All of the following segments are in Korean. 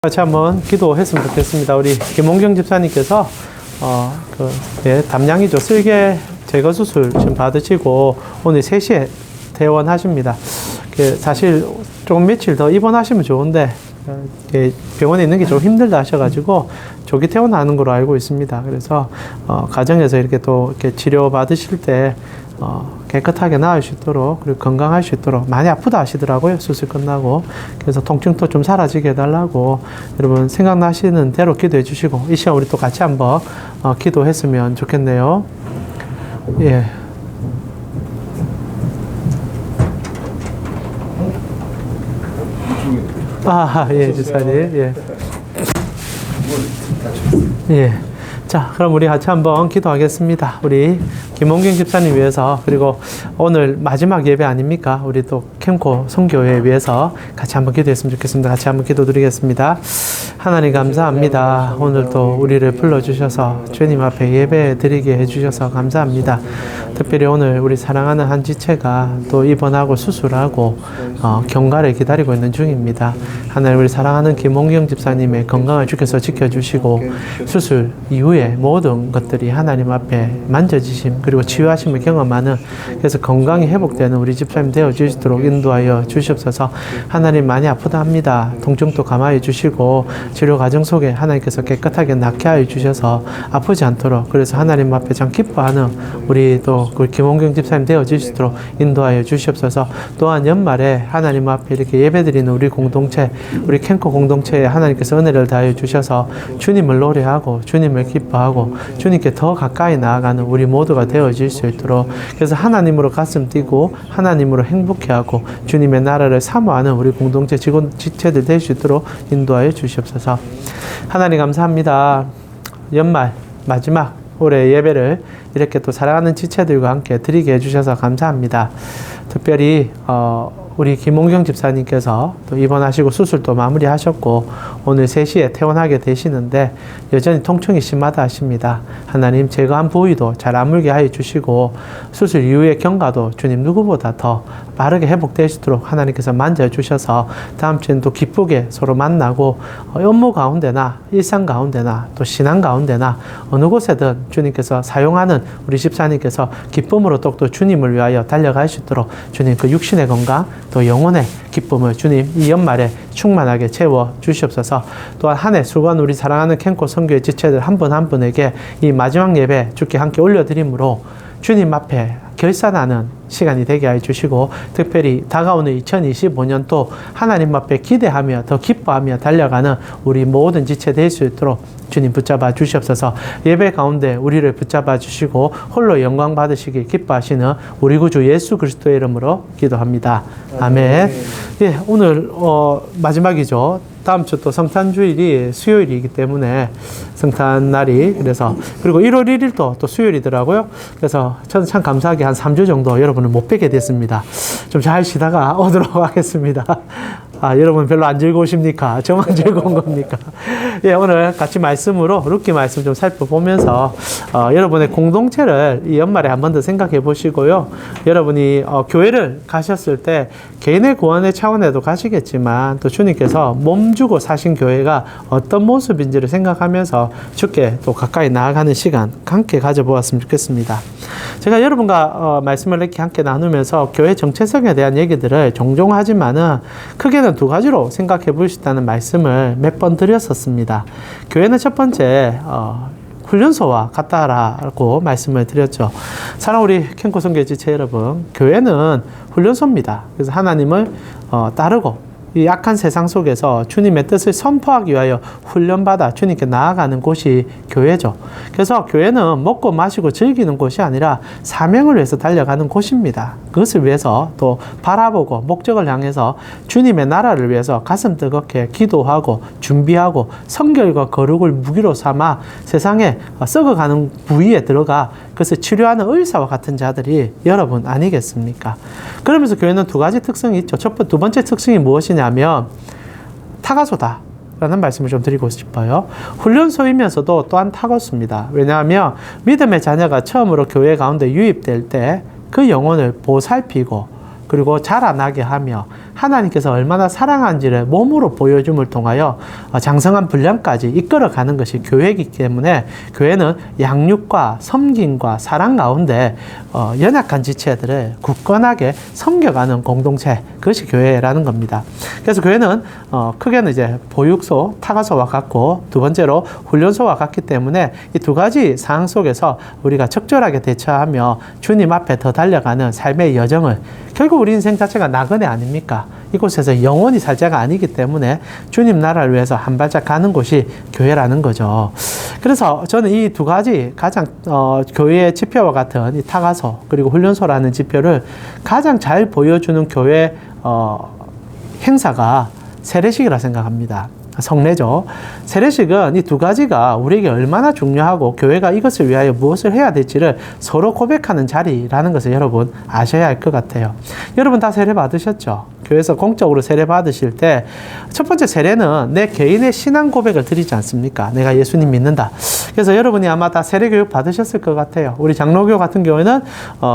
같이 한번 기도했으면 좋겠습니다. 우리 김홍경 집사님께서 담양이죠. 쓸개 제거 수술 지금 받으시고 오늘 3시에 퇴원하십니다. 사실 조금 며칠 더 입원하시면 좋은데 병원에 있는 게 좀 힘들다 하셔가지고 조기 퇴원하는 걸로 알고 있습니다. 그래서 가정에서 이렇게 또 이렇게 치료 받으실 때 깨끗하게 나을 수 있도록, 그리고 건강할 수 있도록. 많이 아프다 하시더라고요, 수술 끝나고. 그래서 통증도 좀 사라지게 해달라고 여러분 생각나시는 대로 기도해 주시고, 이 시간 우리 또 같이 한번 기도했으면 좋겠네요. 예. 예, 지사님. 예. 예. 자, 그럼 우리 같이 한번 기도하겠습니다. 우리 김홍경 집사님 위해서, 그리고 오늘 마지막 예배 아닙니까? 우리 또 캠코 선교회 위해서 같이 한번 기도했으면 좋겠습니다. 같이 한번 기도드리겠습니다. 하나님 감사합니다. 오늘도 우리를 불러주셔서 주님 앞에 예배 드리게 해주셔서 감사합니다. 특별히 오늘 우리 사랑하는 한 지체가 또 입원하고 수술하고 경과를 기다리고 있는 중입니다. 하나님, 우리 사랑하는 김홍경 집사님의 건강을 주께서 지켜주시고 수술 이후에 모든 것들이 하나님 앞에 만져지심 그리고 치유하심을 경험하는, 그래서 건강이 회복되는 우리 집사님 되어 주시도록 인도하여 주시옵소서. 하나님, 많이 아프다 합니다. 통증도 감화해 주시고 치료 과정 속에 하나님께서 깨끗하게 낫게 하여 주셔서 아프지 않도록, 그래서 하나님 앞에 참 기뻐하는 우리 또 김홍경 집사님 되어 주시도록 인도하여 주시옵소서. 또한 연말에 하나님 앞에 이렇게 예배드리는 우리 공동체, 우리 캠코 공동체에 하나님께서 은혜를 다해 주셔서 주님을 노래하고 주님을 기뻐하고 주님께 더 가까이 나아가는 우리 모두가 되어질 수 있도록, 그래서 하나님으로 가슴 뛰고 하나님으로 행복해하고 주님의 나라를 사모하는 우리 공동체 직원 지체들 될 수 있도록 인도하여 주시옵소서. 하나님 감사합니다. 연말 마지막 올해 예배를 이렇게 또 사랑하는 지체들과 함께 드리게 해주셔서 감사합니다. 특별히 우리 김홍경 집사님께서 또 입원하시고 수술도 마무리하셨고 오늘 3시에 퇴원하게 되시는데 여전히 통증이 심하다 하십니다. 하나님, 제거한 부위도 잘 아물게 하여 주시고 수술 이후의 경과도 주님 누구보다 더 빠르게 회복되시도록 하나님께서 만져주셔서 다음 주엔 또 기쁘게 서로 만나고 업무 가운데나 일상 가운데나 또 신앙 가운데나 어느 곳에든 주님께서 사용하는 우리 집사님께서 기쁨으로 또 주님을 위하여 달려갈 수 있도록 주님 그 육신의 건강 또 영혼의 기쁨을 주님 이 연말에 충만하게 채워 주시옵소서. 또한 한 해 수고한 우리 사랑하는 캠코 선교의 지체들 한 분 한 분에게 이 마지막 예배 주께 함께 올려드림으로 주님 앞에 결산하는 시간이 되게 해주시고, 특별히 다가오는 2025년도 하나님 앞에 기대하며 더 기뻐하며 달려가는 우리 모든 지체 될 수 있도록 주님 붙잡아 주시옵소서. 예배 가운데 우리를 붙잡아 주시고 홀로 영광 받으시길 기뻐하시는 우리 구주 예수 그리스도의 이름으로 기도합니다. 아멘. 예, 오늘 마지막이죠. 다음 주 또 성탄주일이 수요일이기 때문에 성탄날이, 그래서 그리고 1월 1일도 또 수요일이더라고요. 그래서 저는 참 감사하게 한 3주 정도 여러분을 못 뵙게 됐습니다. 좀 잘 쉬다가 오도록 하겠습니다. 여러분 별로 안 즐거우십니까? 저만 즐거운 겁니까? 예, 오늘 같이 말씀으로 루키 말씀 좀 살펴보면서 여러분의 공동체를 이 연말에 한 번 더 생각해 보시고요. 여러분이 교회를 가셨을 때 개인의 구원의 차원에도 가시겠지만 또 주님께서 몸 주고 사신 교회가 어떤 모습인지를 생각하면서 주께 또 가까이 나아가는 시간 함께 가져보았으면 좋겠습니다. 제가 여러분과 말씀을 이렇게 함께 나누면서 교회 정체성에 대한 얘기들을 종종 하지만은 크게는 2가지로 생각해 볼 수 있다는 말씀을 몇 번 드렸었습니다. 교회는 첫 번째 훈련소와 같다라고 말씀을 드렸죠. 사랑 우리 캠코 선교회 지체 여러분, 교회는 훈련소입니다. 그래서 하나님을 따르고 이 악한 세상 속에서 주님의 뜻을 선포하기 위하여 훈련받아 주님께 나아가는 곳이 교회죠. 그래서 교회는 먹고 마시고 즐기는 곳이 아니라 사명을 위해서 달려가는 곳입니다. 그것을 위해서 또 바라보고 목적을 향해서 주님의 나라를 위해서 가슴 뜨겁게 기도하고 준비하고 성결과 거룩을 무기로 삼아 세상에 썩어가는 부위에 들어가 그것을 치료하는 의사와 같은 자들이 여러분 아니겠습니까? 그러면서 교회는 2가지 특성이 있죠. 두 번째 특성이 무엇이냐면 타가소다 라는 말씀을 좀 드리고 싶어요. 훈련소이면서도 또한 타가소입니다. 왜냐하면 믿음의 자녀가 처음으로 교회 가운데 유입될 때 그 영혼을 보살피고 그리고 자라나게 하며 하나님께서 얼마나 사랑하는지를 몸으로 보여줌을 통하여 장성한 분량까지 이끌어가는 것이 교회이기 때문에 교회는 양육과 섬김과 사랑 가운데 연약한 지체들을 굳건하게 섬겨가는 공동체, 그것이 교회라는 겁니다. 그래서 교회는 크게는 이제 보육소, 타가소와 같고 두 번째로 훈련소와 같기 때문에 이 두 가지 상황 속에서 우리가 적절하게 대처하며 주님 앞에 더 달려가는 삶의 여정을, 결국 우리 인생 자체가 나그네 아닙니까? 이곳에서 영원히 살 자가 아니기 때문에 주님 나라를 위해서 한 발짝 가는 곳이 교회라는 거죠. 그래서 저는 이 두 가지 가장 교회의 지표와 같은 이 타가소 그리고 훈련소라는 지표를 가장 잘 보여주는 교회 행사가 세례식이라 생각합니다. 성례죠. 세례식은 이 두 가지가 우리에게 얼마나 중요하고 교회가 이것을 위하여 무엇을 해야 될지를 서로 고백하는 자리라는 것을 여러분 아셔야 할 것 같아요. 여러분 다 세례 받으셨죠? 교회에서 공적으로 세례 받으실 때 첫 번째 세례는 내 개인의 신앙 고백을 드리지 않습니까? 내가 예수님 믿는다. 그래서 여러분이 아마 다 세례 교육 받으셨을 것 같아요. 우리 장로교 같은 경우에는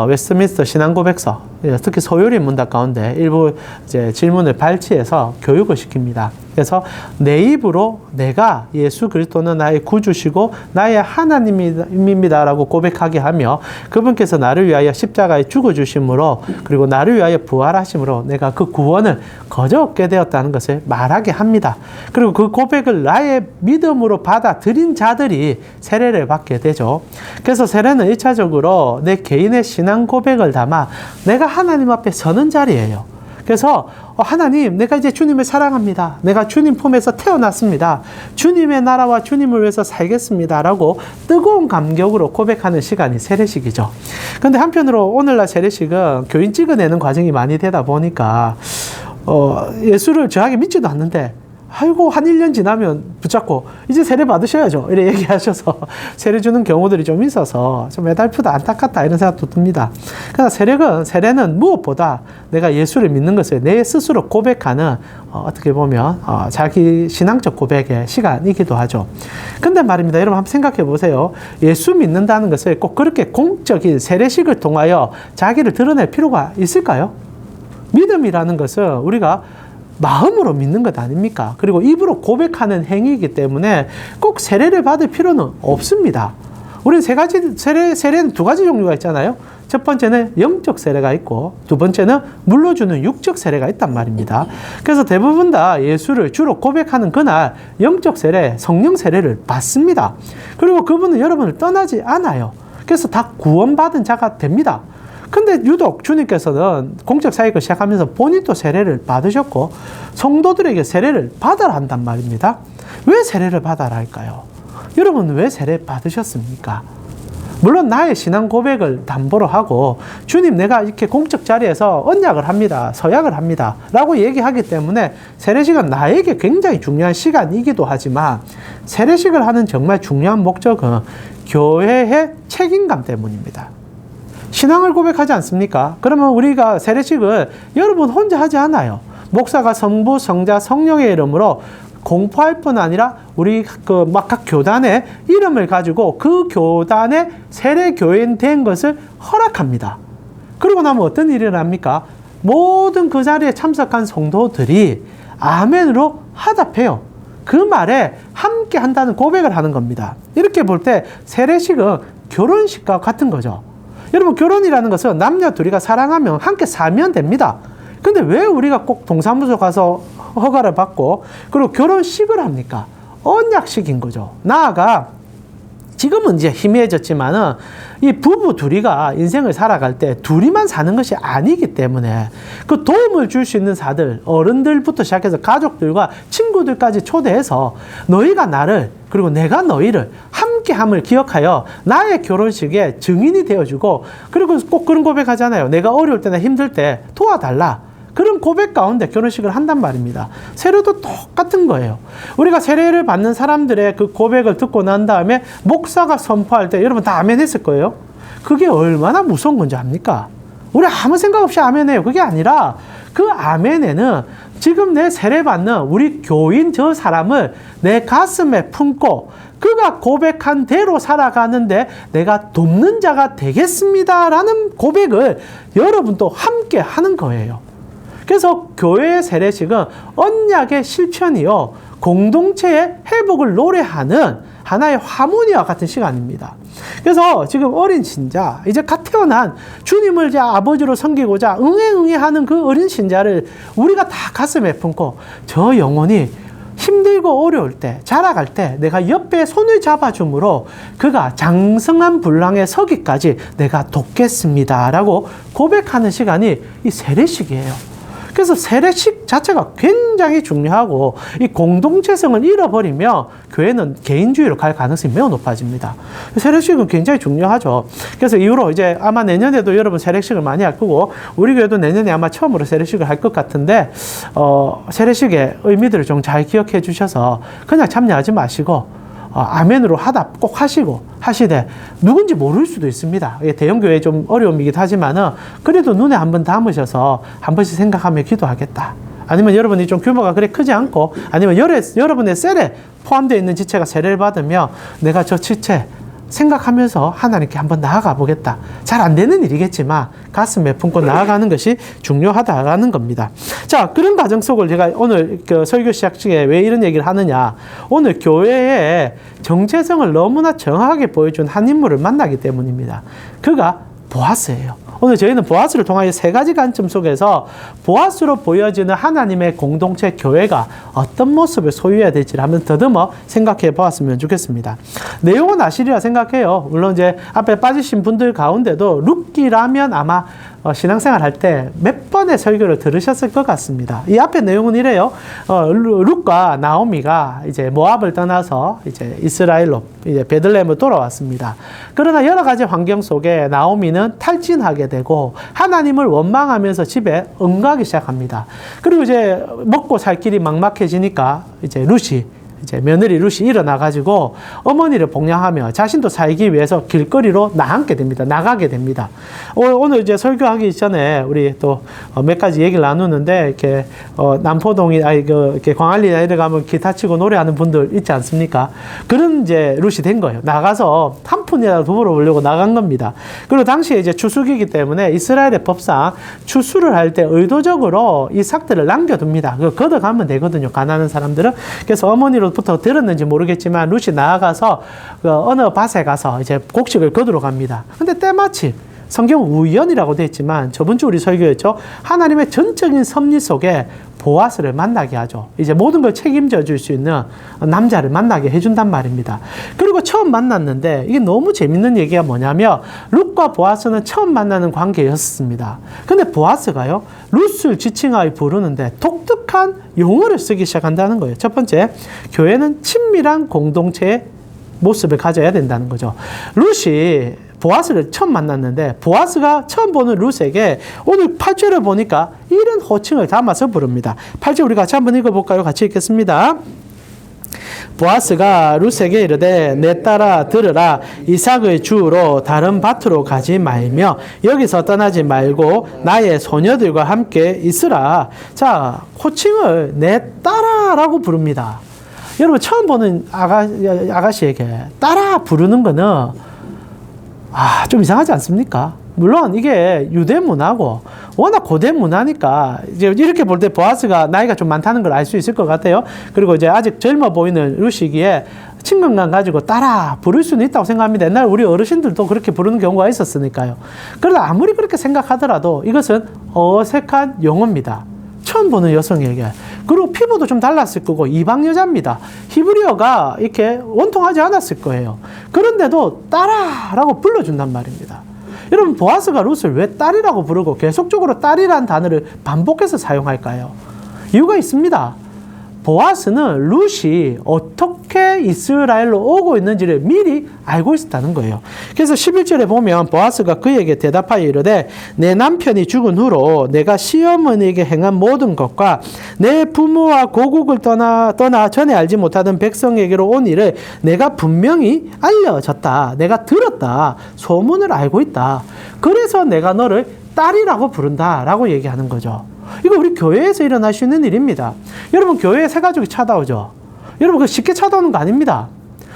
웨스트민스터 신앙 고백서, 특히 소요리 문답 가운데 일부 이제 질문을 발췌해서 교육을 시킵니다. 그래서 내 입으로 내가 예수 그리스도는 나의 구주시고 나의 하나님입니다라고 고백하게 하며 그분께서 나를 위하여 십자가에 죽어주심으로 그리고 나를 위하여 부활하심으로 내가 그 구원을 거저 얻게 되었다는 것을 말하게 합니다. 그리고 그 고백을 나의 믿음으로 받아들인 자들이 세례를 받게 되죠. 그래서 세례는 1차적으로 내 개인의 신앙 고백을 담아 내가 하나님 앞에 서는 자리예요. 그래서 하나님, 내가 이제 주님을 사랑합니다. 내가 주님 품에서 태어났습니다. 주님의 나라와 주님을 위해서 살겠습니다. 라고 뜨거운 감격으로 고백하는 시간이 세례식이죠. 근데 한편으로 오늘날 세례식은 교인 찍어내는 과정이 많이 되다 보니까 예수를 저하게 믿지도 않는데 아이고 한 1년 지나면 붙잡고 이제 세례 받으셔야죠 이렇게 얘기하셔서 세례 주는 경우들이 좀 있어서 좀 애달프다 안타깝다 이런 생각도 듭니다. 그러나 세례는 무엇보다 내가 예수를 믿는 것을 내 스스로 고백하는 어떻게 보면 자기 신앙적 고백의 시간이기도 하죠. 근데 말입니다, 여러분 한번 생각해 보세요. 예수 믿는다는 것을 꼭 그렇게 공적인 세례식을 통하여 자기를 드러낼 필요가 있을까요? 믿음이라는 것은 우리가 마음으로 믿는 것 아닙니까? 그리고 입으로 고백하는 행위이기 때문에 꼭 세례를 받을 필요는 없습니다. 우리는 세례는 두 가지 종류가 있잖아요. 첫 번째는 영적 세례가 있고 두 번째는 물러주는 육적 세례가 있단 말입니다. 그래서 대부분 다 예수를 주로 고백하는 그날 영적 세례, 성령 세례를 받습니다. 그리고 그분은 여러분을 떠나지 않아요. 그래서 다 구원받은 자가 됩니다. 근데 유독 주님께서는 공적 사역을 시작하면서 본인도 세례를 받으셨고 성도들에게 세례를 받아라 한단 말입니다. 왜 세례를 받아라 할까요? 여러분 왜 세례 받으셨습니까? 물론 나의 신앙 고백을 담보로 하고 주님 내가 이렇게 공적 자리에서 언약을 합니다. 서약을 합니다. 라고 얘기하기 때문에 세례식은 나에게 굉장히 중요한 시간이기도 하지만 세례식을 하는 정말 중요한 목적은 교회의 책임감 때문입니다. 신앙을 고백하지 않습니까? 그러면 우리가 세례식을 여러분 혼자 하지 않아요. 목사가 성부, 성자, 성령의 이름으로 공포할 뿐 아니라 우리 각 교단의 이름을 가지고 그 교단의 세례교인 된 것을 허락합니다. 그러고 나면 어떤 일이 일어납니까? 모든 그 자리에 참석한 성도들이 아멘으로 화답해요. 그 말에 함께 한다는 고백을 하는 겁니다. 이렇게 볼 때 세례식은 결혼식과 같은 거죠. 여러분 결혼이라는 것은 남녀 둘이가 사랑하면 함께 살면 됩니다. 근데 왜 우리가 꼭 동사무소 가서 허가를 받고 그리고 결혼식을 합니까? 언약식인 거죠. 나아가 지금은 이제 희미해졌지만은 이 부부 둘이가 인생을 살아갈 때 둘이만 사는 것이 아니기 때문에 그 도움을 줄 수 있는 사들, 어른들부터 시작해서 가족들과 친구들까지 초대해서 너희가 나를 그리고 내가 너희를 함께함을 기억하여 나의 결혼식에 증인이 되어주고 그리고 꼭 그런 고백하잖아요. 내가 어려울 때나 힘들 때 도와달라. 그런 고백 가운데 결혼식을 한단 말입니다. 세례도 똑같은 거예요. 우리가 세례를 받는 사람들의 그 고백을 듣고 난 다음에 목사가 선포할 때 여러분 다 아멘 했을 거예요. 그게 얼마나 무서운 건지 압니까? 우리 아무 생각 없이 아멘 해요. 그게 아니라 그 아멘에는 지금 내 세례 받는 우리 교인 저 사람을 내 가슴에 품고 그가 고백한 대로 살아가는데 내가 돕는 자가 되겠습니다라는 고백을 여러분도 함께 하는 거예요. 그래서 교회의 세례식은 언약의 실천이요, 공동체의 회복을 노래하는 하나의 화모니와 같은 시간입니다. 그래서 지금 어린 신자, 이제 갓 태어난 주님을 이제 아버지로 섬기고자 응애응애하는 그 어린 신자를 우리가 다 가슴에 품고 저 영혼이 힘들고 어려울 때, 자라갈 때 내가 옆에 손을 잡아줌으로 그가 장성한 분량에 서기까지 내가 돕겠습니다 라고 고백하는 시간이 이 세례식이에요. 그래서 세례식 자체가 굉장히 중요하고, 이 공동체성을 잃어버리면 교회는 개인주의로 갈 가능성이 매우 높아집니다. 세례식은 굉장히 중요하죠. 그래서 이후로 이제 아마 내년에도 여러분 세례식을 많이 할 거고, 우리 교회도 내년에 아마 처음으로 세례식을 할 것 같은데, 세례식의 의미들을 좀 잘 기억해 주셔서 그냥 참여하지 마시고, 아멘으로 하다 꼭 하시되 누군지 모를 수도 있습니다. 대형교회 좀 어려움이기도 하지만은 그래도 눈에 한번 담으셔서 한 번씩 생각하며 기도하겠다. 아니면 여러분이 좀 규모가 그래 크지 않고, 아니면 여러분의 셀에 포함되어 있는 지체가 세례를 받으며 내가 저 지체 생각하면서 하나님께 한번 나아가 보겠다. 잘 안 되는 일이겠지만 가슴에 품고 나아가는 것이 중요하다라는 겁니다. 자, 그런 과정 속을 제가 오늘 그 설교 시작 중에 왜 이런 얘기를 하느냐. 오늘 교회의 정체성을 너무나 정확하게 보여준 한 인물을 만나기 때문입니다. 그가 보아스예요. 오늘 저희는 보아스를 통하여 세 가지 관점 속에서 보아스로 보여지는 하나님의 공동체 교회가 어떤 모습을 소유해야 될지를 한번 더듬어 생각해 보았으면 좋겠습니다. 내용은 아시리라 생각해요. 물론 이제 앞에 빠지신 분들 가운데도 룻기라면 아마 신앙생활 할 때 몇 번의 설교를 들으셨을 것 같습니다. 이 앞에 내용은 이래요. 룻과 나오미가 이제 모압을 떠나서 이제 이스라엘로 이제 베들레헴으로 돌아왔습니다. 그러나 여러 가지 환경 속에 나오미는 탈진하게 되고 하나님을 원망하면서 집에 응가하기 시작합니다. 그리고 이제 먹고 살 길이 막막해지니까 이제 이제 며느리 룻이 일어나가지고 어머니를 복양하며 자신도 살기 위해서 길거리로 나가게 됩니다. 오늘 이제 설교하기 전에 우리 또 몇 가지 얘기를 나누는데, 이렇게 남포동이 이렇게 광안리나 이래 가면 기타 치고 노래하는 분들 있지 않습니까? 그런 이제 룻이 된 거예요. 나가서 한 푼이라도 더 벌어보려고 나간 겁니다. 그리고 당시에 이제 추수기이기 때문에 이스라엘의 법상 추수를 할 때 의도적으로 이 삭들을 남겨둡니다. 그거 걷어가면 되거든요, 가난한 사람들은. 그래서 어머니로부터 들었는지 모르겠지만 룻이 나아가서 그 어느 밭에 가서 이제 곡식을 거두러 갑니다. 근데 때마침 성경 우연이라고 되어 있지만 저번 주 우리 설교였죠. 하나님의 전적인 섭리 속에 보아스를 만나게 하죠. 이제 모든 걸 책임져 줄 수 있는 남자를 만나게 해준단 말입니다. 그리고 처음 만났는데 이게 너무 재밌는 얘기가 뭐냐면, 룻과 보아스는 처음 만나는 관계였습니다. 근데 보아스가요, 룻을 지칭하여 부르는데 독특한 용어를 쓰기 시작한다는 거예요. 첫 번째, 교회는 친밀한 공동체의 모습을 가져야 된다는 거죠. 룻이 보아스를 처음 만났는데 보아스가 처음 보는 룻에게 오늘 8절을 보니까 이런 호칭을 담아서 부릅니다. 8절 우리 같이 한번 읽어볼까요? 같이 읽겠습니다. 보아스가 룻에게 이르되 내 딸아 들으라, 이삭의 주로 다른 밭으로 가지 말며 여기서 떠나지 말고 나의 소녀들과 함께 있으라. 자, 호칭을 내 딸아라고 부릅니다. 여러분 처음 보는 아가씨에게 딸아 부르는 거는 좀 이상하지 않습니까? 물론 이게 유대 문화고 워낙 고대 문화니까 이제 이렇게 볼 때 보아스가 나이가 좀 많다는 걸 알 수 있을 것 같아요. 그리고 이제 아직 젊어 보이는 룻이기에 친근감 가지고 따라 부를 수는 있다고 생각합니다. 옛날 우리 어르신들도 그렇게 부르는 경우가 있었으니까요. 그러나 아무리 그렇게 생각하더라도 이것은 어색한 용어입니다. 처음 보는 여성에게. 그리고 피부도 좀 달랐을 거고 이방 여자입니다. 히브리어가 이렇게 원통하지 않았을 거예요. 그런데도 딸아라고 불러준단 말입니다. 여러분 보아스가 룻을 왜 딸이라고 부르고 계속적으로 딸이라는 단어를 반복해서 사용할까요? 이유가 있습니다. 보아스는 룻이 어떻게 이스라엘로 오고 있는지를 미리 알고 있었다는 거예요. 그래서 11절에 보면 보아스가 그에게 대답하여 이르되 내 남편이 죽은 후로 내가 시어머니에게 행한 모든 것과 내 부모와 고국을 떠나 전에 알지 못하던 백성에게로 온 일을 내가 분명히 알려졌다. 내가 들었다. 소문을 알고 있다. 그래서 내가 너를 딸이라고 부른다라고 얘기하는 거죠. 이거 우리 교회에서 일어날 수 있는 일입니다. 여러분 교회에 새 가족이 찾아오죠. 여러분 그 쉽게 찾아오는 거 아닙니다.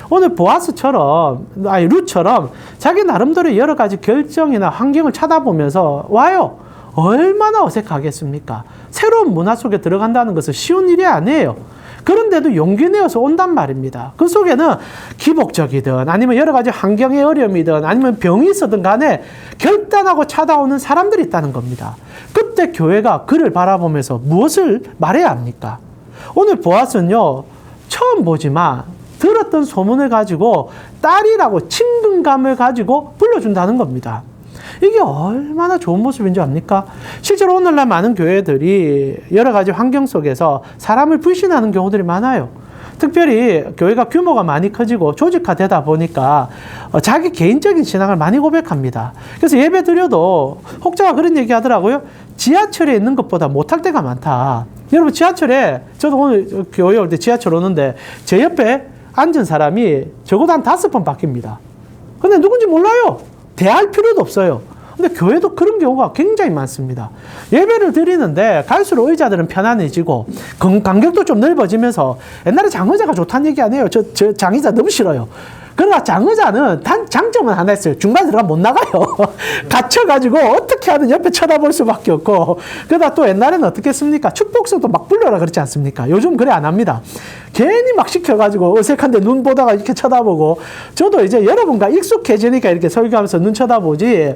오늘 보아스처럼 룻처럼 자기 나름대로 여러 가지 결정이나 환경을 찾아보면서 와요. 얼마나 어색하겠습니까? 새로운 문화 속에 들어간다는 것은 쉬운 일이 아니에요. 그런데도 용기 내어서 온단 말입니다. 그 속에는 기복적이든 아니면 여러 가지 환경의 어려움이든 아니면 병이 있었든 간에 결단하고 찾아오는 사람들이 있다는 겁니다. 그때 교회가 그를 바라보면서 무엇을 말해야 합니까? 오늘 보아스는요, 처음 보지만 들었던 소문을 가지고 딸이라고 친근감을 가지고 불러준다는 겁니다. 이게 얼마나 좋은 모습인지 압니까? 실제로 오늘날 많은 교회들이 여러 가지 환경 속에서 사람을 불신하는 경우들이 많아요. 특별히 교회가 규모가 많이 커지고 조직화되다 보니까 자기 개인적인 신앙을 많이 고백합니다. 그래서 예배 드려도 혹자가 그런 얘기 하더라고요. 지하철에 있는 것보다 못할 때가 많다. 여러분, 지하철에, 저도 오늘 교회 올 때 지하철 오는데 제 옆에 앉은 사람이 적어도 한 5번 바뀝니다. 근데 누군지 몰라요. 대할 필요도 없어요. 근데 교회도 그런 경우가 굉장히 많습니다. 예배를 드리는데 갈수록 의자들은 편안해지고 간격도 좀 넓어지면서, 옛날에 장의자가 좋다는 얘기 아니에요. 저 장의자 너무 싫어요. 그러나 장의자는 장점은 하나 있어요. 중간에 들어가면 못 나가요. 갇혀가지고 어떻게 하든 옆에 쳐다볼 수밖에 없고, 그러다 또 옛날에는 어떻게 했습니까? 축복성도 막 불러라 그렇지 않습니까? 요즘 그래 안 합니다. 괜히 막 시켜가지고 어색한데 눈 보다가 이렇게 쳐다보고, 저도 이제 여러분과 익숙해지니까 이렇게 설교하면서 눈 쳐다보지,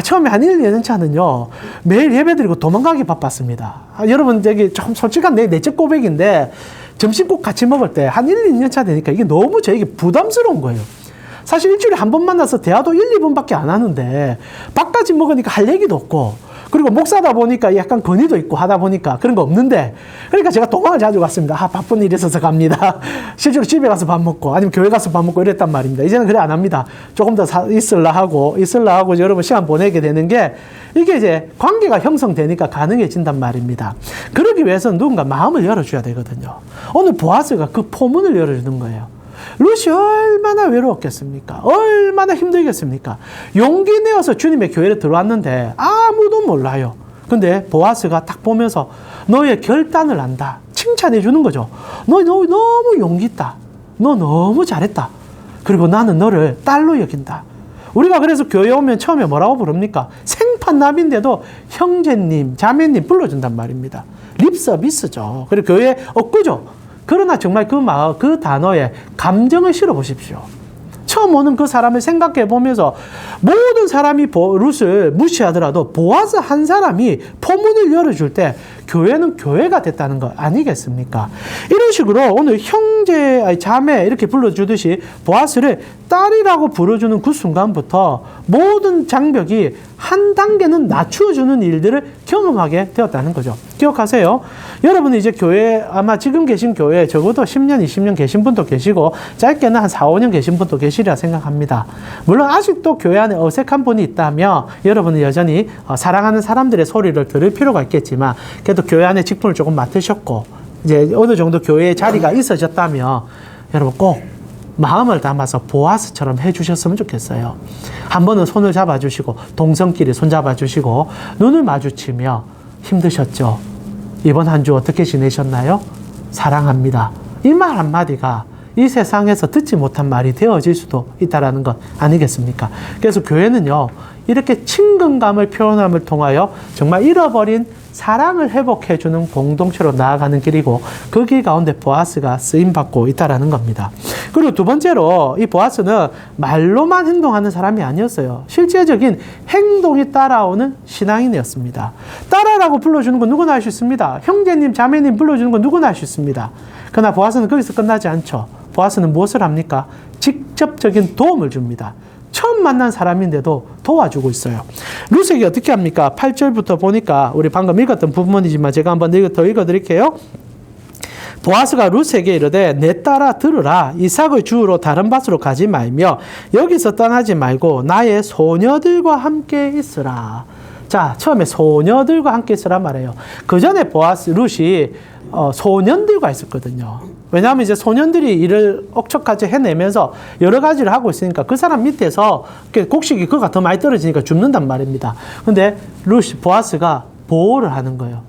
처음에 한 1, 2년 차는요, 매일 예배 드리고 도망가기 바빴습니다. 여러분, 저기 좀 솔직한 내적 고백인데, 점심 꼭 같이 먹을 때 한 1, 2년 차 되니까 이게 너무 저에게 부담스러운 거예요. 사실 일주일에 한 번 만나서 대화도 1, 2분밖에 안 하는데 밥까지 먹으니까 할 얘기도 없고, 그리고 목사다 보니까 약간 권위도 있고 하다 보니까 그런 거 없는데, 그러니까 제가 도망을 자주 갔습니다. 바쁜 일이 있어서 갑니다. 실제로 집에 가서 밥 먹고 아니면 교회 가서 밥 먹고 이랬단 말입니다. 이제는 그래 안 합니다. 조금 더 있으려 하고 여러분 시간 보내게 되는 게, 이게 이제 관계가 형성되니까 가능해진단 말입니다. 그러기 위해서는 누군가 마음을 열어줘야 되거든요. 오늘 보아스가 그 포문을 열어주는 거예요. 룻이 얼마나 외로웠겠습니까? 얼마나 힘들겠습니까? 용기 내어서 주님의 교회에 들어왔는데 아무도 몰라요. 근데 보아스가 딱 보면서 너의 결단을 안다. 칭찬해 주는 거죠. 너 너무 용기 있다. 너 너무 잘했다. 그리고 나는 너를 딸로 여긴다. 우리가 그래서 교회 오면 처음에 뭐라고 부릅니까? 생판납인데도 형제님, 자매님 불러준단 말입니다. 립서비스죠. 그리고 교회 엊그죠. 그러나 정말 그 단어에 감정을 실어 보십시오. 처음 오는 그 사람을 생각해 보면서 모든 사람이 룻을 무시하더라도 보아스 한 사람이 포문을 열어줄 때 교회는 교회가 됐다는 거 아니겠습니까? 이런 식으로 오늘 형제, 자매 이렇게 불러주듯이 보아스를 딸이라고 부르주는 그 순간부터 모든 장벽이 한 단계는 낮추어주는 일들을 경험하게 되었다는 거죠. 기억하세요. 여러분은 이제 교회, 아마 지금 계신 교회에 적어도 10년, 20년 계신 분도 계시고 짧게는 한 4, 5년 계신 분도 계시리라 생각합니다. 물론 아직도 교회 안에 어색한 분이 있다면 여러분은 여전히 사랑하는 사람들의 소리를 들을 필요가 있겠지만, 그래도 교회 안에 직분을 조금 맡으셨고 이제 어느 정도 교회에 자리가 있어졌다면 여러분 꼭 마음을 담아서 보아스처럼 해주셨으면 좋겠어요. 한 번은 손을 잡아주시고 동성끼리 손잡아주시고 눈을 마주치며 힘드셨죠? 이번 한 주 어떻게 지내셨나요? 사랑합니다. 이 말 한마디가 이 세상에서 듣지 못한 말이 되어질 수도 있다는 것 아니겠습니까? 그래서 교회는요, 이렇게 친근감을 표현함을 통하여 정말 잃어버린 사랑을 회복해주는 공동체로 나아가는 길이고, 그 길 가운데 보아스가 쓰임받고 있다는 겁니다. 그리고 두 번째로 이 보아스는 말로만 행동하는 사람이 아니었어요. 실제적인 행동이 따라오는 신앙인이었습니다. 딸아라고 불러주는 건 누구나 할 수 있습니다. 형제님, 자매님 불러주는 건 누구나 할 수 있습니다. 그러나 보아스는 거기서 끝나지 않죠. 보아스는 무엇을 합니까? 직접적인 도움을 줍니다. 처음 만난 사람인데도 도와주고 있어요. 룻에게 어떻게 합니까? 8절부터 보니까 우리 방금 읽었던 부분이지만 제가 한번 더 읽어드릴게요. 보아스가 룻에게 이르되 내 딸아 들으라. 이삭을 주우러 다른 밭으로 가지 말며 여기서 떠나지 말고 나의 소녀들과 함께 있으라. 자, 처음에 소녀들과 함께 있으란 말이에요. 그 전에 룻이 소년들과 있었거든요. 왜냐하면 이제 소년들이 일을 억척같이 해내면서 여러 가지를 하고 있으니까 그 사람 밑에서 곡식이 그가 더 많이 떨어지니까 죽는단 말입니다. 근데 보아스가 보호를 하는 거예요.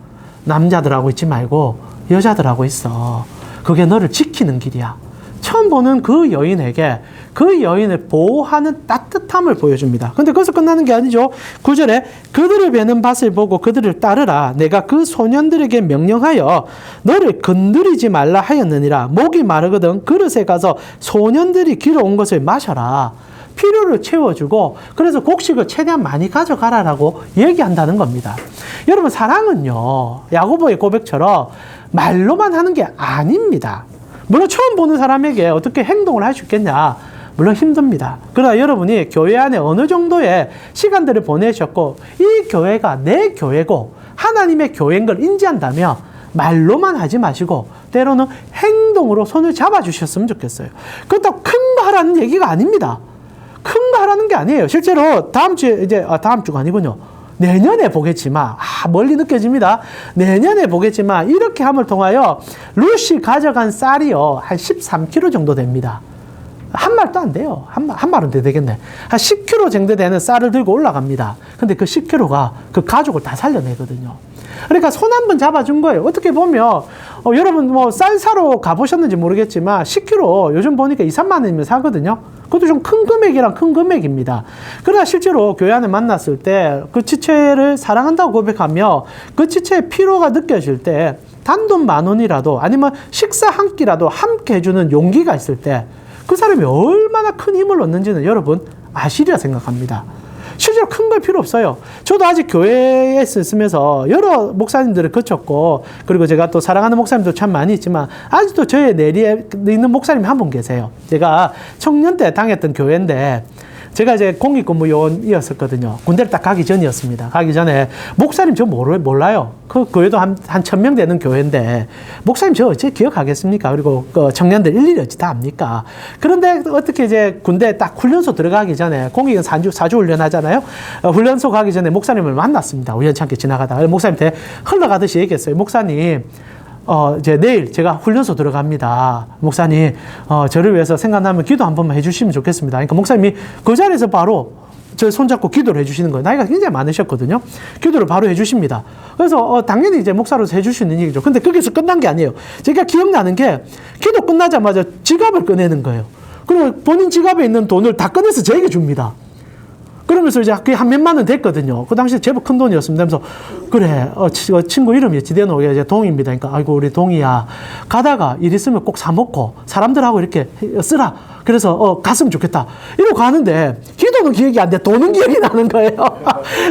남자들하고 있지 말고 여자들하고 있어. 그게 너를 지키는 길이야. 처음 보는 그 여인에게 그 여인을 보호하는 따뜻함을 보여줍니다. 근데 거기서 끝나는 게 아니죠. 9절에 그들을 베는 밭을 보고 그들을 따르라. 내가 그 소년들에게 명령하여 너를 건드리지 말라 하였느니라. 목이 마르거든 그릇에 가서 소년들이 길어온 것을 마셔라. 필요를 채워주고 그래서 곡식을 최대한 많이 가져가라라고 얘기한다는 겁니다. 여러분 사랑은요. 야고보의 고백처럼 말로만 하는 게 아닙니다. 물론 처음 보는 사람에게 어떻게 행동을 할 수 있겠냐? 물론 힘듭니다. 그러나 여러분이 교회 안에 어느 정도의 시간들을 보내셨고 이 교회가 내 교회고 하나님의 교회인 걸 인지한다면 말로만 하지 마시고 때로는 행동으로 손을 잡아주셨으면 좋겠어요. 그렇다고 큰 거 하라는 얘기가 아닙니다. 큰 거 하라는 게 아니에요. 실제로 다음 주에 다음 주가 아니군요. 내년에 보겠지만 멀리 느껴집니다. 내년에 보겠지만 이렇게 함을 통하여 룻이 가져간 쌀이요 한 13kg 정도 됩니다. 한 말도 안 돼요. 한 말은 되겠네. 한 10kg 정도 되는 쌀을 들고 올라갑니다. 근데 그 10kg가 그 가족을 다 살려내거든요. 그러니까 손 한 번 잡아준 거예요. 어떻게 보면 여러분 뭐 쌀 사러 가보셨는지 모르겠지만 10kg 요즘 보니까 2, 3만 원이면 사거든요. 그것도 좀 큰 금액이랑 큰 금액입니다. 그러나 실제로 교회 안에 만났을 때 그 지체를 사랑한다고 고백하며 그 지체의 필요가 느껴질 때 단돈 10,000원이라도 아니면 식사 한 끼라도 함께 해주는 용기가 있을 때 그 사람이 얼마나 큰 힘을 얻는지는 여러분 아시리라 생각합니다. 실제로 큰 걸 필요 없어요. 저도 아직 교회에 있으면서 여러 목사님들을 거쳤고 그리고 제가 또 사랑하는 목사님도 참 많이 있지만 아직도 저의 내리에 있는 목사님이 한 분 계세요. 제가 청년 때 다녔던 교회인데 제가 이제 공익근무요원이었었거든요. 군대를 딱 가기 전이었습니다. 가기 전에 목사님 저 몰라요. 그 교회도 한 1,000명 되는 교회인데 목사님 저 어째 기억하겠습니까? 그리고 그 청년들 일일이 어찌 다 압니까? 그런데 어떻게 이제 군대 딱 훈련소 들어가기 전에 공익은 4주 훈련하잖아요. 훈련소 가기 전에 목사님을 만났습니다. 우연찮게 지나가다가 목사님한테 흘러가듯이 얘기했어요. 목사님 이제 내일 제가 훈련소 들어갑니다. 목사님, 저를 위해서 생각나면 기도 한 번만 해주시면 좋겠습니다. 그러니까 목사님이 그 자리에서 바로 저 손잡고 기도를 해주시는 거예요. 나이가 굉장히 많으셨거든요. 기도를 바로 해주십니다. 그래서 당연히 이제 목사로서 해줄 수 있는 얘기죠. 근데 거기서 끝난 게 아니에요. 제가 기억나는 게 기도 끝나자마자 지갑을 꺼내는 거예요. 그리고 본인 지갑에 있는 돈을 다 꺼내서 저에게 줍니다. 그러면서 이제 그게 한 몇만 원 됐거든요. 그 당시에 제법 큰 돈이었습니다. 그래서 그래, 친구 이름이 지대노 이제 동입니다. 그러니까 아이고 우리 동이야. 가다가 일 있으면 꼭 사 먹고 사람들하고 이렇게 쓰라. 그래서 갔으면 좋겠다. 이러고 가는데 기도는 기억이 안 돼. 돈은 기억이 나는 거예요.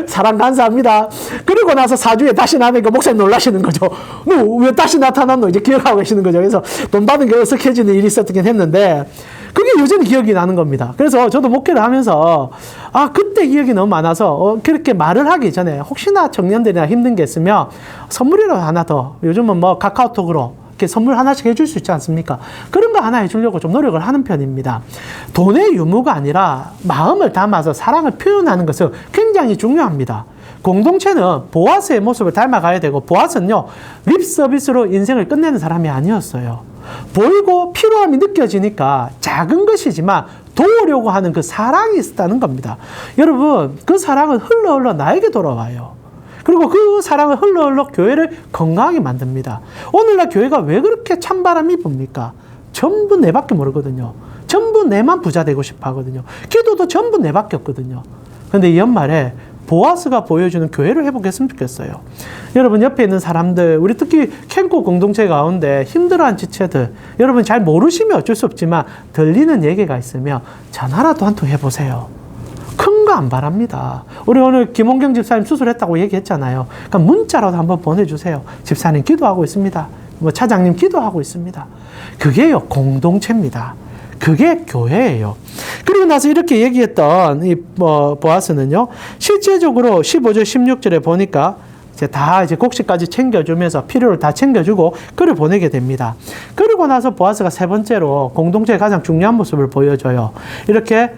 사랑 감사합니다. 그리고 나서 4주에 다시 나니까 목사님 놀라시는 거죠. 너 왜 다시 나타났노? 이제 기억하고 계시는 거죠. 그래서 돈 받은 게 어색해지는 일이 있었긴 했는데 그게 여전히 기억이 나는 겁니다. 그래서 저도 목회를 하면서 그때 기억이 너무 많아서 그렇게 말을 하기 전에 혹시나 청년들이나 힘든 게 있으면 선물이라도 하나 더 요즘은 뭐 카카오톡으로 이렇게 선물 하나씩 해줄 수 있지 않습니까? 그런 거 하나 해주려고 좀 노력을 하는 편입니다. 돈의 유무가 아니라 마음을 담아서 사랑을 표현하는 것은 굉장히 중요합니다. 공동체는 보아스의 모습을 닮아가야 되고 보아스는요 립 서비스로 인생을 끝내는 사람이 아니었어요. 보이고 필요함이 느껴지니까 작은 것이지만 도우려고 하는 그 사랑이 있었다는 겁니다. 여러분 그 사랑은 흘러 나에게 돌아와요. 그리고 그 사랑을 흘러 교회를 건강하게 만듭니다. 오늘날 교회가 왜 그렇게 찬바람이 붑니까? 전부 내밖에 모르거든요. 전부 내만 부자 되고 싶어 하거든요. 기도도 전부 내밖에 없거든요. 그런데 이 연말에 보아스가 보여주는 교회를 회복했으면 좋겠어요. 여러분 옆에 있는 사람들, 우리 특히 캠코 공동체 가운데 힘들어한 지체들, 여러분 잘 모르시면 어쩔 수 없지만 들리는 얘기가 있으면 전화라도 한 통 해보세요. 큰 거 안 바랍니다. 우리 오늘 김원경 집사님 수술했다고 얘기했잖아요. 그러니까 문자라도 한번 보내주세요. 집사님 기도하고 있습니다. 뭐 차장님 기도하고 있습니다. 그게요 공동체입니다. 그게 교회예요. 그리고 나서 이렇게 얘기했던 이 보아스는요, 실제적으로 15절, 16절에 보니까 이제 곡식까지 챙겨주면서 필요를 다 챙겨주고 그를 보내게 됩니다. 그러고 나서 보아스가 세 번째로 공동체의 가장 중요한 모습을 보여줘요. 이렇게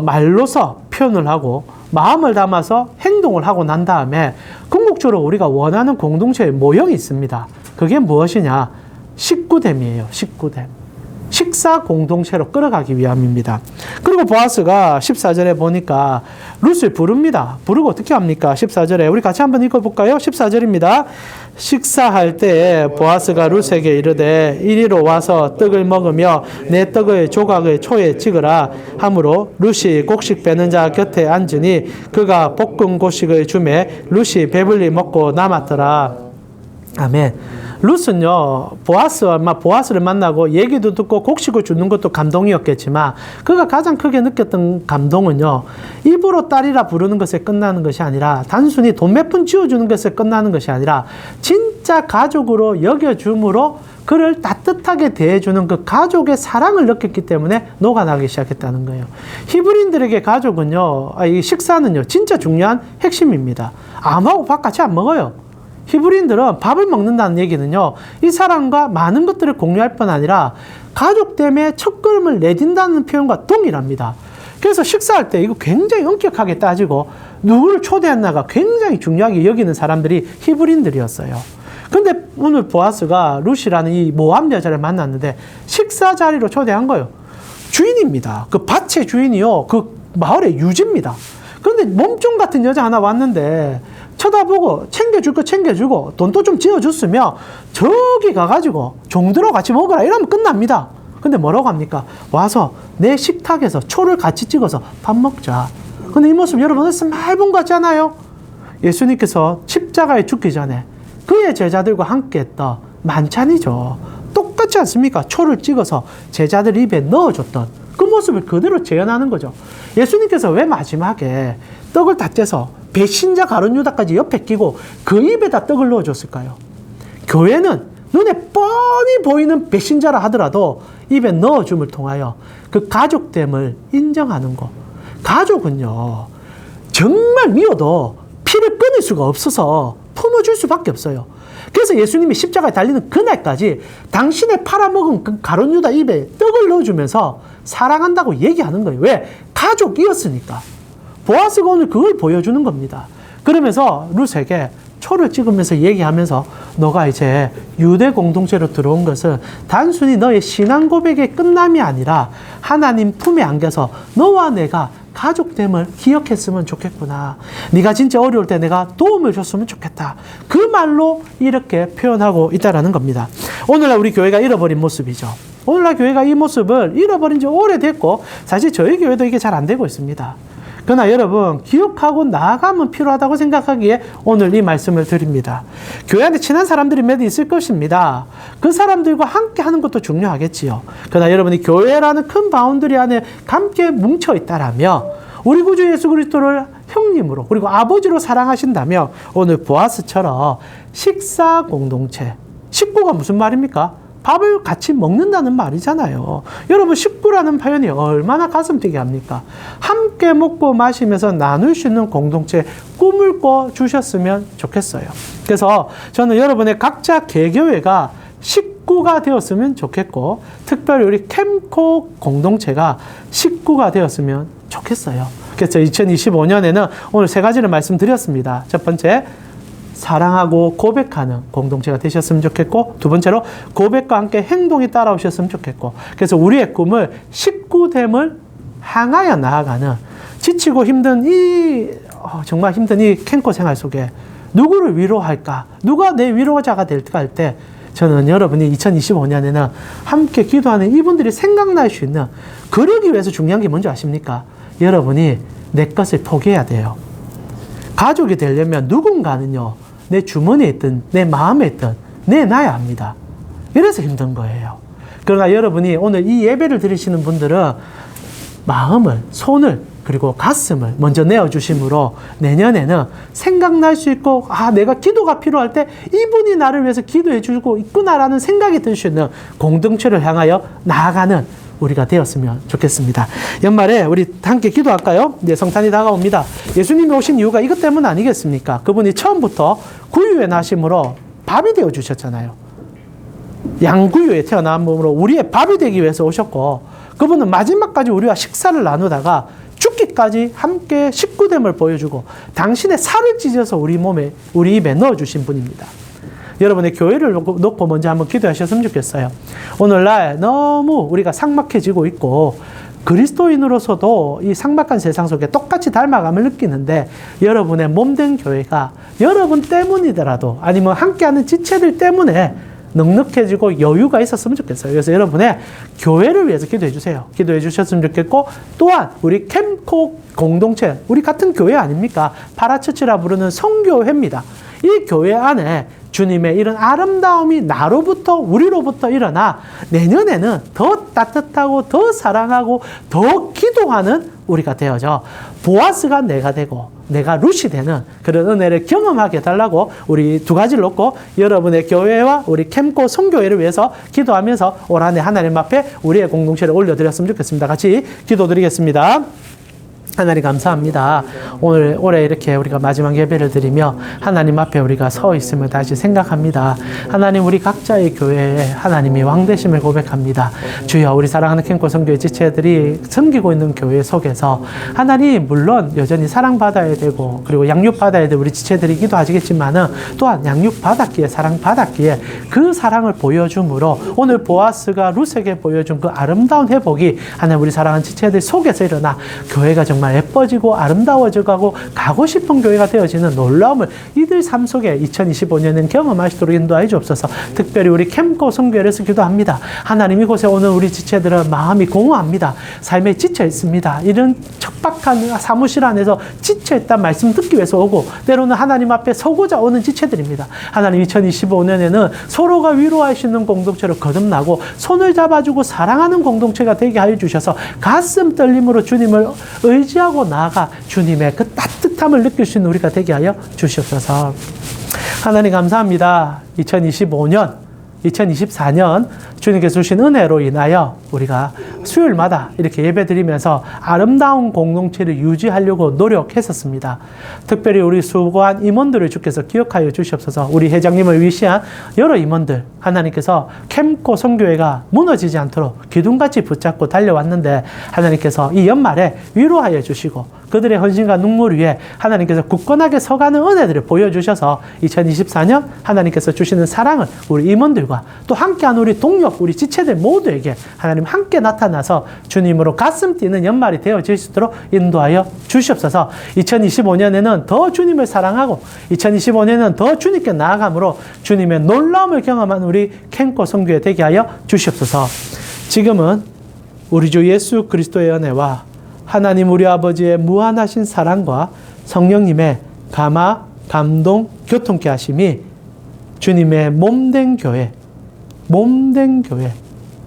말로서 표현을 하고 마음을 담아서 행동을 하고 난 다음에 궁극적으로 우리가 원하는 공동체의 모형이 있습니다. 그게 무엇이냐? 식구됨이에요. 식구됨. 식사 공동체로 끌어가기 위함입니다. 그리고 보아스가 14절에 보니까 룻을 부릅니다. 부르고 어떻게 합니까? 14절에 우리 같이 한번 읽어볼까요? 14절입니다. 식사할 때 보아스가 룻에게 이르되 이리로 와서 떡을 먹으며 내 떡의 조각을 초에 찍으라 하므로 룻이 곡식 빼는 자 곁에 앉으니 그가 볶은 곡식을 주매 룻이 배불리 먹고 남았더라. 아멘. 룻은요, 보아스를 만나고 얘기도 듣고 곡식을 주는 것도 감동이었겠지만, 그가 가장 크게 느꼈던 감동은요, 입으로 딸이라 부르는 것에 끝나는 것이 아니라, 단순히 돈 몇 푼 쥐어주는 것에 끝나는 것이 아니라, 진짜 가족으로 여겨줌으로 그를 따뜻하게 대해주는 그 가족의 사랑을 느꼈기 때문에 녹아나기 시작했다는 거예요. 히브리인들에게 가족은요, 이 식사는요, 진짜 중요한 핵심입니다. 암하고 밥 같이 안 먹어요. 히브리인들은 밥을 먹는다는 얘기는요, 이 사람과 많은 것들을 공유할 뿐 아니라 가족 때문에 첫걸음을 내딘다는 표현과 동일합니다. 그래서 식사할 때 이거 굉장히 엄격하게 따지고 누구를 초대했나가 굉장히 중요하게 여기는 사람들이 히브리인들이었어요. 근데 오늘 보아스가 룻이라는 이 모함 여자를 만났는데 식사 자리로 초대한 거예요. 주인입니다. 그 밭의 주인이요, 그 마을의 유지입니다. 그런데 몸종 같은 여자 하나 왔는데 쳐다보고 챙겨줄 거 챙겨주고 돈도 좀 지어줬으면 저기 가가지고 종들하고 같이 먹어라 이러면 끝납니다. 근데 뭐라고 합니까? 와서 내 식탁에서 초를 같이 찍어서 밥 먹자. 근데 이 모습 여러분 많이 본 것 같지 않아요? 예수님께서 십자가에 죽기 전에 그의 제자들과 함께 했던 만찬이죠. 똑같지 않습니까? 초를 찍어서 제자들 입에 넣어줬던 그 모습을 그대로 재현하는 거죠. 예수님께서 왜 마지막에 떡을 다 떼서 배신자 가룟 유다까지 옆에 끼고 그 입에다 떡을 넣어줬을까요? 교회는 눈에 뻔히 보이는 배신자라 하더라도 입에 넣어줌을 통하여 그 가족됨을 인정하는 것. 가족은요, 정말 미워도 피를 끊을 수가 없어서 품어줄 수밖에 없어요. 그래서 예수님이 십자가에 달리는 그날까지 당신의 팔아먹은 그 가룟 유다 입에 떡을 넣어주면서 사랑한다고 얘기하는 거예요. 왜? 가족이었으니까. 보아스가 오늘 그걸 보여주는 겁니다. 그러면서 룻에게 초를 찍으면서 얘기하면서 너가 이제 유대 공동체로 들어온 것은 단순히 너의 신앙 고백의 끝남이 아니라 하나님 품에 안겨서 너와 내가 가족됨을 기억했으면 좋겠구나. 네가 진짜 어려울 때 내가 도움을 줬으면 좋겠다. 그 말로 이렇게 표현하고 있다는 겁니다. 오늘날 우리 교회가 잃어버린 모습이죠. 오늘날 교회가 이 모습을 잃어버린 지 오래됐고 사실 저희 교회도 이게 잘 안 되고 있습니다. 그러나 여러분 기억하고 나아가면 필요하다고 생각하기에 오늘 이 말씀을 드립니다. 교회 안에 친한 사람들이 몇 있을 것입니다. 그 사람들과 함께 하는 것도 중요하겠지요. 그러나 여러분이 교회라는 큰 바운더리 안에 함께 뭉쳐 있다라면 우리 구주 예수 그리스도를 형님으로 그리고 아버지로 사랑하신다면 오늘 보아스처럼 식사 공동체, 식구가 무슨 말입니까? 밥을 같이 먹는다는 말이잖아요. 여러분 식구라는 표현이 얼마나 가슴 뛰게 합니까? 함께 먹고 마시면서 나눌 수 있는 공동체 꿈을 꿔주셨으면 좋겠어요. 그래서 저는 여러분의 각자 개교회가 식구가 되었으면 좋겠고 특별히 우리 캠코 공동체가 식구가 되었으면 좋겠어요. 그래서 2025년에는 오늘 세 가지를 말씀드렸습니다. 첫 번째, 사랑하고 고백하는 공동체가 되셨으면 좋겠고 두 번째로 고백과 함께 행동이 따라오셨으면 좋겠고 그래서 우리의 꿈을 식구됨을 향하여 나아가는 지치고 힘든 정말 힘든 이 캠코 생활 속에 누구를 위로할까? 누가 내 위로자가 될까 할 때 저는 여러분이 2025년에는 함께 기도하는 이분들이 생각날 수 있는 그러기 위해서 중요한 게 뭔지 아십니까? 여러분이 내 것을 포기해야 돼요. 가족이 되려면 누군가는요, 내 주머니에 있든 내 마음에 있든 내놔야 합니다. 이래서 힘든 거예요. 그러나 여러분이 오늘 이 예배를 드리시는 분들은 마음을, 손을, 그리고 가슴을 먼저 내어주심으로 내년에는 생각날 수 있고 내가 기도가 필요할 때 이분이 나를 위해서 기도해 주고 있구나라는 생각이 들 수 있는 공동체를 향하여 나아가는 우리가 되었으면 좋겠습니다. 연말에 우리 함께 기도할까요? 이제 성탄이 다가옵니다. 예수님이 오신 이유가 이것 때문 아니겠습니까? 그분이 처음부터 구유에 나심으로 밥이 되어 주셨잖아요. 양구유에 태어난 몸으로 우리의 밥이 되기 위해서 오셨고 그분은 마지막까지 우리와 식사를 나누다가 죽기까지 함께 식구됨을 보여주고 당신의 살을 찢어서 우리 몸에, 우리 입에 넣어주신 분입니다. 여러분의 교회를 놓고 먼저 한번 기도하셨으면 좋겠어요. 오늘날 너무 우리가 삭막해지고 있고 그리스도인으로서도 이 삭막한 세상 속에 똑같이 닮아감을 느끼는데 여러분의 몸된 교회가 여러분 때문이더라도 아니면 함께하는 지체들 때문에 넉넉해지고 여유가 있었으면 좋겠어요. 그래서 여러분의 교회를 위해서 기도해 주세요. 기도해 주셨으면 좋겠고 또한 우리 캠코 공동체, 우리 같은 교회 아닙니까? 파라처치라 부르는 성교회입니다. 이 교회 안에 주님의 이런 아름다움이 나로부터 우리로부터 일어나 내년에는 더 따뜻하고 더 사랑하고 더 기도하는 우리가 되어져 보아스가 내가 되고 내가 룻이 되는 그런 은혜를 경험하게 해달라고 우리 두 가지를 놓고 여러분의 교회와 우리 캠코 성교회를 위해서 기도하면서 올 한 해 하나님 앞에 우리의 공동체를 올려드렸으면 좋겠습니다. 같이 기도드리겠습니다. 하나님 감사합니다. 올해 이렇게 우리가 마지막 예배를 드리며 하나님 앞에 우리가 서 있음을 다시 생각합니다. 하나님 우리 각자의 교회에 하나님이 왕되심을 고백합니다. 주여 우리 사랑하는 캠코 성교회 지체들이 섬기고 있는 교회 속에서 하나님 물론 여전히 사랑받아야 되고 그리고 양육받아야 될 우리 지체들이기도 하시겠지만은 또한 양육받았기에 사랑받았기에 그 사랑을 보여줌으로 오늘 보아스가 룻에게 보여준 그 아름다운 회복이 하나님 우리 사랑하는 지체들 속에서 일어나 교회가 정말 예뻐지고 아름다워져가고 가고 싶은 교회가 되어지는 놀라움을 이들 삶 속에 2025년은 경험하시도록 인도하여 주옵소서. 특별히 우리 캠코 성교회에서 기도합니다. 하나님 이곳에 오는 우리 지체들은 마음이 공허합니다. 삶에 지쳐 있습니다. 이런 척박한 사무실 안에서 지쳐 있다는 말씀 듣기 위해서 오고 때로는 하나님 앞에 서고자 오는 지체들입니다. 하나님 2025년에는 서로가 위로할 수 있는 공동체로 거듭나고 손을 잡아주고 사랑하는 공동체가 되게 하여 주셔서 가슴 떨림으로 주님을 의지하고 나아가 주님의 그 따뜻함을 느낄 수 있는 우리가 되게 하여 주시옵소서. 하나님 감사합니다. 2024년 주님께서 주신 은혜로 인하여 우리가 수요일마다 이렇게 예배드리면서 아름다운 공동체를 유지하려고 노력했었습니다. 특별히 우리 수고한 임원들을 주께서 기억하여 주시옵소서. 우리 회장님을 위시한 여러 임원들 하나님께서 캠코 성교회가 무너지지 않도록 기둥같이 붙잡고 달려왔는데 하나님께서 이 연말에 위로하여 주시고 그들의 헌신과 눈물 위에 하나님께서 굳건하게 서가는 은혜들을 보여주셔서 2024년 하나님께서 주시는 사랑을 우리 임원들과 또 함께한 우리 동력, 우리 지체들 모두에게 하나님 함께 나타나서 주님으로 가슴 뛰는 연말이 되어질 수 있도록 인도하여 주시옵소서. 2025년에는 더 주님을 사랑하고 2025년에는 더 주님께 나아감으로 주님의 놀라움을 경험한 우리 캠코 성교회 되게 하여 주시옵소서. 지금은 우리 주 예수 그리스도의 은혜와 하나님 우리 아버지의 무한하신 사랑과 성령님의 감화, 감동, 교통케 하심이 주님의 몸된 교회,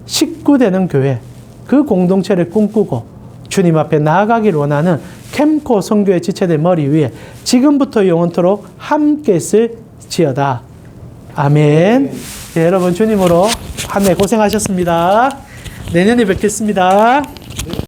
식구되는 교회, 그 공동체를 꿈꾸고 주님 앞에 나아가기를 원하는 캠코 성교회 지체들 머리 위에 지금부터 영원토록 함께 있을지어다. 아멘. 네, 여러분 주님으로 한 해 고생하셨습니다. 내년에 뵙겠습니다.